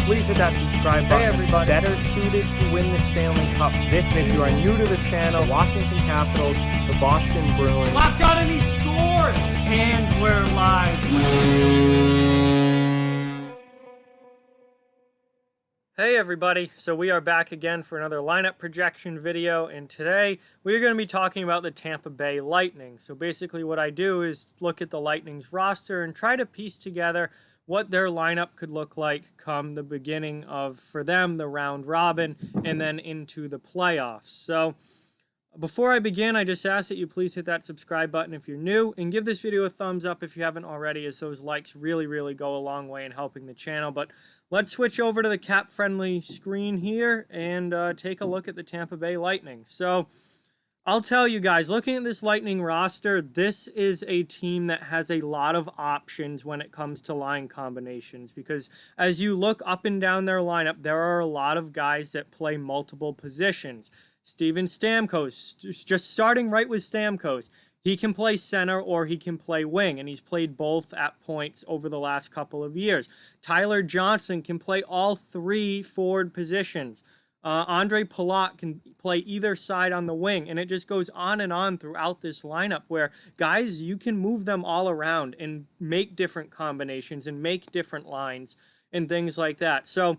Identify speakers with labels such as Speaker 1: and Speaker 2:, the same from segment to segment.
Speaker 1: please hit that subscribe button. Hey everybody, better suited to win the Stanley Cup this season. If you are new to the channel, Washington Capitals, the Boston Bruins.
Speaker 2: Locked on and he scored! And we're live.
Speaker 3: Hey everybody, so we are back again for another lineup projection video, and today we're going to be talking about the Tampa Bay Lightning. So basically what I do is look at the Lightning's roster and try to piece together what their lineup could look like come the beginning of, for them, the round robin, and then into the playoffs. So before I begin, I just ask that you please hit that subscribe button if you're new, and give this video a thumbs up if you haven't already, as those likes really go a long way in helping the channel. But let's switch over to the cap-friendly screen here and take a look at the Tampa Bay Lightning. So I'll tell you guys, looking at this Lightning roster, this is a team that has a lot of options when it comes to line combinations, because as you look up and down their lineup, there are a lot of guys that play multiple positions. Steven Stamkos, just starting right with Stamkos, he can play center or he can play wing, and he's played both at points over the last couple of years. Tyler Johnson can play all three forward positions. Andre Palat can play either side on the wing, and it just goes on and on throughout this lineup where, guys, you can move them all around and make different combinations and make different lines and things like that. So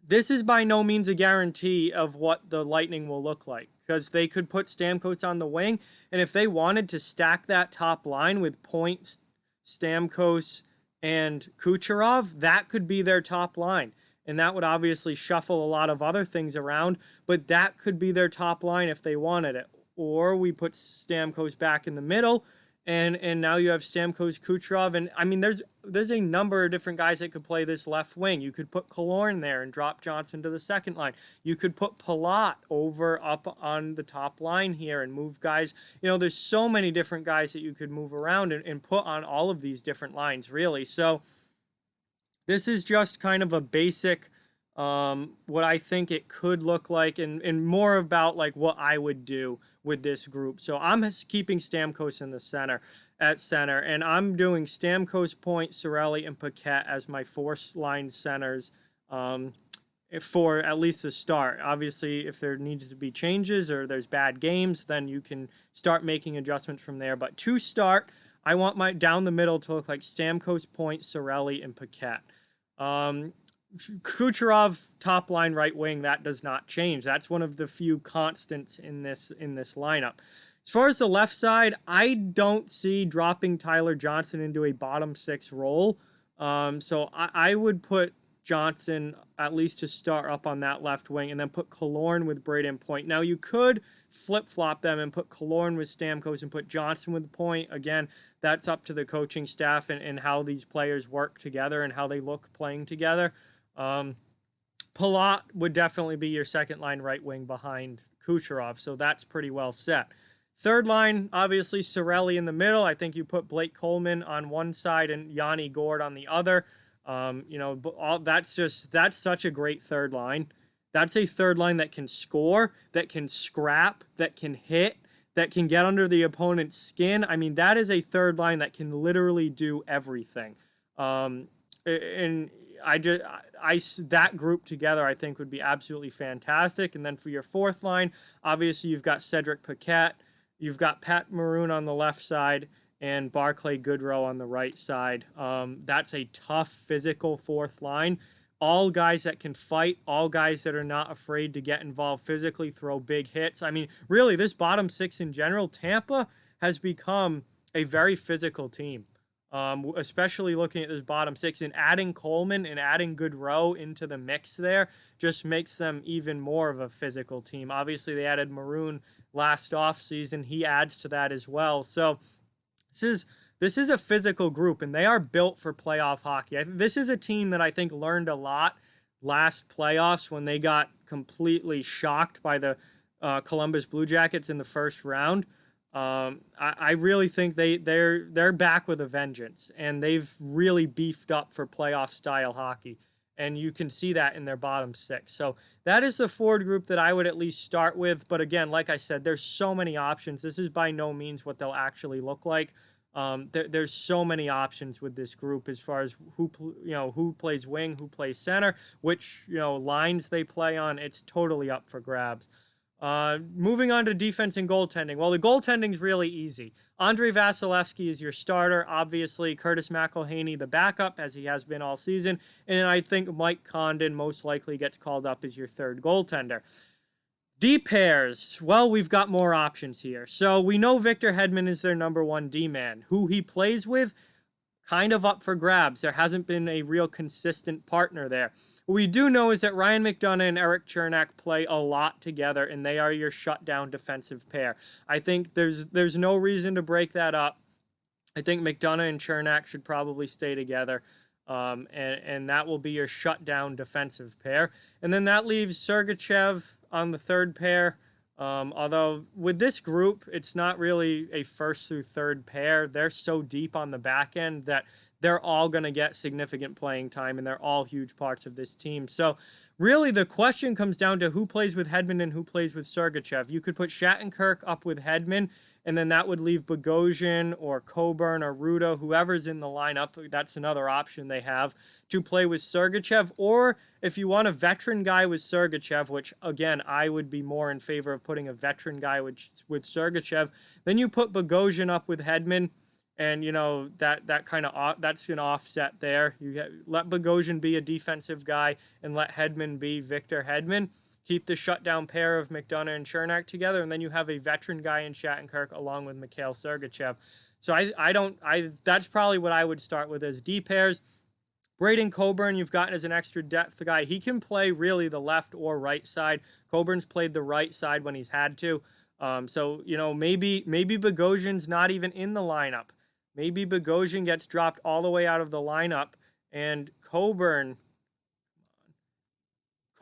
Speaker 3: this is by no means a guarantee of what the Lightning will look like, because they could put Stamkos on the wing, and if they wanted to stack that top line with Point, Stamkos, and Kucherov, that could be their top line. And that would obviously shuffle a lot of other things around, but that could be their top line if they wanted it. Or we put Stamkos back in the middle, and now you have Stamkos, Kucherov, and I mean there's a number of different guys that could play this left wing. You could put Killorn there and drop Johnson to the second line. You could put Palat over up on the top line here and move guys. You know, there's so many different guys that you could move around and put on all of these different lines, really. So this is just kind of a basic, what I think it could look like, and more about like what I would do with this group. So I'm keeping Stamkos in the center, and I'm doing Stamkos, Point, Cirelli, and Paquette as my fourth-line centers for at least the start. Obviously, if there needs to be changes or there's bad games, then you can start making adjustments from there. But to start, I want my down the middle to look like Stamkos, Point, Cirelli, and Paquette. Kucherov, top line right wing, that does not change. That's one of the few constants in this lineup. As far as the left side, I don't see dropping Tyler Johnson into a bottom six role. So I would put Johnson at least to start up on that left wing, and then put Killorn with Braden Point. Now you could flip-flop them and put Killorn with Stamkos and put Johnson with Point. Again, that's up to the coaching staff and how these players work together and how they look playing together. Palat would definitely be your second line right wing behind Kucherov, so that's pretty well set. Third line, obviously Cirelli in the middle. I think you put Blake Coleman on one side and Yanni Gourde on the other. You know, that's such a great third line. That's a third line that can score, that can scrap, that can hit, that can get under the opponent's skin. I mean, that is a third line that can literally do everything. And that group together, I think, would be absolutely fantastic. And then for your fourth line, obviously you've got Cedric Paquette, you've got Pat Maroon on the left side, and Barclay Goodrow on the right side. That's a tough, physical fourth line. All guys that can fight, all guys that are not afraid to get involved physically, throw big hits. I mean, really, this bottom six in general, Tampa has become a very physical team, especially looking at this bottom six. And adding Coleman and adding Goodrow into the mix there just makes them even more of a physical team. Obviously, they added Maroon last offseason. He adds to that as well. So this is a physical group, and they are built for playoff hockey. This is a team that I think learned a lot last playoffs when they got completely shocked by the Columbus Blue Jackets in the first round. I really think they're back with a vengeance, and they've really beefed up for playoff style hockey, and you can see that in their bottom six. So that is the forward group that I would at least start with. But again, like I said, there's so many options. This is by no means what they'll actually look like. There's so many options with this group as far as who plays wing, who plays center, which lines they play on. It's totally up for grabs. Moving on to defense and goaltending. Well, the goaltending's really easy. Andrei Vasilevsky is your starter, obviously. Curtis McElhaney, the backup, as he has been all season. And I think Mike Condon most likely gets called up as your third goaltender. D pairs. Well, we've got more options here. So we know Victor Hedman is their number one D-man. Who he plays with, kind of up for grabs. There hasn't been a real consistent partner there. What we do know is that Ryan McDonagh and Erik Cernak play a lot together, and they are your shutdown defensive pair. I think there's no reason to break that up. I think McDonagh and Cernak should probably stay together. And that will be your shutdown defensive pair. And then that leaves Sergachev on the third pair. Although with this group, it's not really a first through third pair. They're so deep on the back end that they're all going to get significant playing time, and they're all huge parts of this team. So really the question comes down to who plays with Hedman and who plays with Sergachev. You could put Shattenkirk up with Hedman, and then that would leave Bogosian or Coburn or Ruda, whoever's in the lineup. That's another option they have to play with Sergachev. Or if you want a veteran guy with Sergachev, which again, I would be more in favor of putting a veteran guy with Sergachev, then you put Bogosian up with Hedman. And, that kind of that's an offset there. Let Bogosian be a defensive guy and let Hedman be Victor Hedman. Keep the shutdown pair of McDonagh and Cernak together, and then you have a veteran guy in Shattenkirk along with Mikhail Sergachev. So that's probably what I would start with as D pairs. Braden Coburn, you've gotten as an extra depth guy. He can play really the left or right side. Coburn's played the right side when he's had to. So maybe Bogosian's not even in the lineup. Maybe Bogosian gets dropped all the way out of the lineup, and Coburn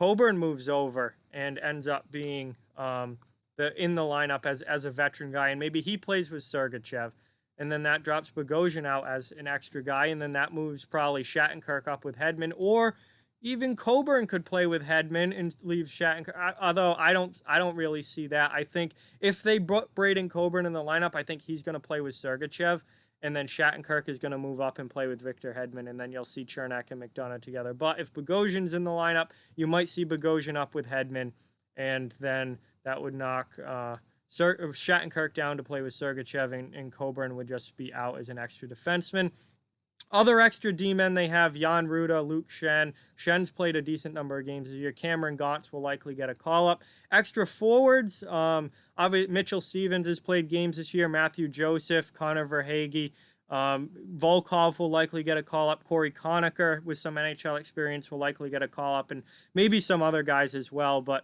Speaker 3: moves over and ends up being in the lineup as a veteran guy, and maybe he plays with Sergachev, and then that drops Bogosian out as an extra guy, and then that moves probably Shattenkirk up with Hedman, or even Coburn could play with Hedman and leave Shattenkirk. Although I don't really see that. I think if they brought Braden Coburn in the lineup, I think he's going to play with Sergachev. And then Shattenkirk is going to move up and play with Victor Hedman, and then you'll see Cernak and McDonagh together. But if Bogosian's in the lineup, you might see Bogosian up with Hedman, and then that would knock Shattenkirk down to play with Sergachev, and Coburn would just be out as an extra defenseman. Other extra D-men they have, Jan Ruda, Luke Schenn. Schenn's played a decent number of games this year. Cameron Gauntz will likely get a call-up. Extra forwards, Mitchell Stevens has played games this year. Matthew Joseph, Connor Verhaeghe. Volkov will likely get a call-up. Corey Conacher, with some NHL experience, will likely get a call-up. And maybe some other guys as well. But,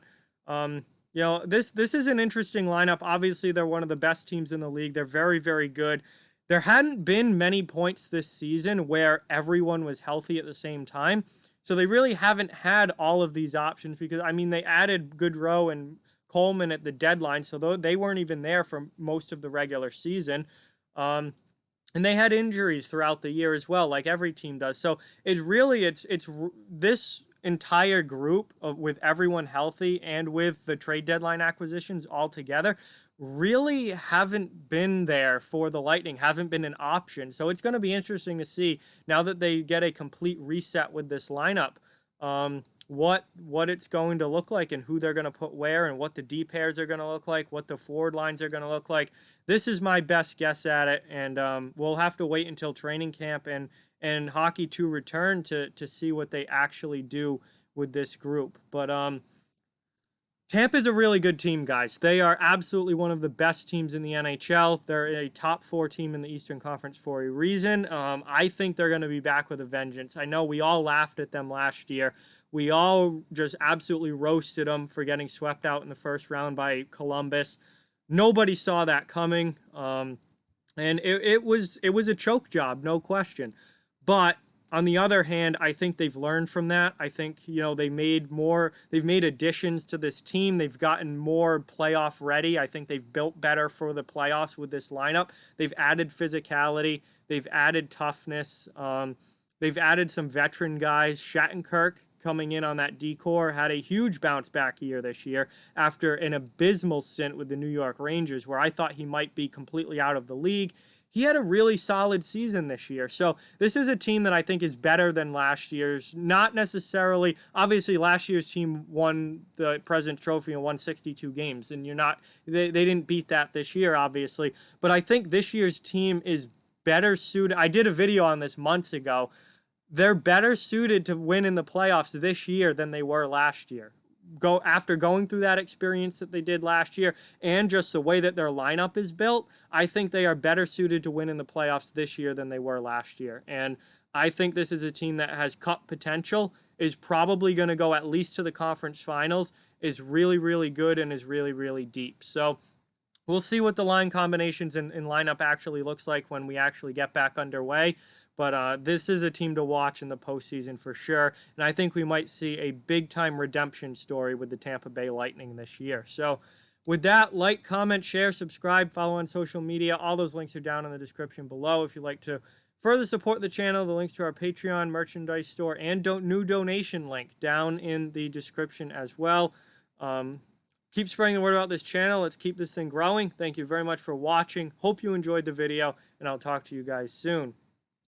Speaker 3: this is an interesting lineup. Obviously, they're one of the best teams in the league. They're very, very good. There hadn't been many points this season where everyone was healthy at the same time. So they really haven't had all of these options because, they added Goodrow and Coleman at the deadline, so they weren't even there for most of the regular season. And they had injuries throughout the year as well, like every team does. So it's this entire group with everyone healthy and with the trade deadline acquisitions all together really haven't been there for the Lightning, haven't been an option. So it's going to be interesting to see now that they get a complete reset with this lineup, what it's going to look like and who they're going to put where and what the D pairs are going to look like, what the forward lines are going to look like. This is my best guess at it, and we'll have to wait until training camp and Hockey 2 return to see what they actually do with this group. But Tampa's a really good team, guys. They are absolutely one of the best teams in the NHL. They're a top 4 team in the Eastern Conference for a reason. I think they're going to be back with a vengeance. I know we all laughed at them last year. We all just absolutely roasted them for getting swept out in the first round by Columbus. Nobody saw that coming, and it was a choke job, no question. But on the other hand, I think they've learned from that. I think, they've made additions to this team. They've gotten more playoff ready. I think they've built better for the playoffs with this lineup. They've added physicality. They've added toughness. They've added some veteran guys. Shattenkirk coming in on that D-core, had a huge bounce back year this year after an abysmal stint with the New York Rangers, where I thought he might be completely out of the league. He had a really solid season this year. So this is a team that I think is better than last year's. Not necessarily, obviously last year's team won the President's Trophy and won 62 games, and they didn't beat that this year, obviously. But I think this year's team is better suited. I did a video on this months ago. They're better suited to win in the playoffs this year than they were last year. After going through that experience that they did last year and just the way that their lineup is built, I think they are better suited to win in the playoffs this year than they were last year. And I think this is a team that has cup potential, is probably going to go at least to the conference finals, is really, really good, and is really, really deep. So we'll see what the line combinations and lineup actually looks like when we actually get back underway. But this is a team to watch in the postseason for sure. And I think we might see a big-time redemption story with the Tampa Bay Lightning this year. So with that, like, comment, share, subscribe, follow on social media. All those links are down in the description below. If you'd like to further support the channel, the links to our Patreon, merchandise store, and new donation link down in the description as well. Keep spreading the word about this channel. Let's keep this thing growing. Thank you very much for watching. Hope you enjoyed the video, and I'll talk to you guys soon.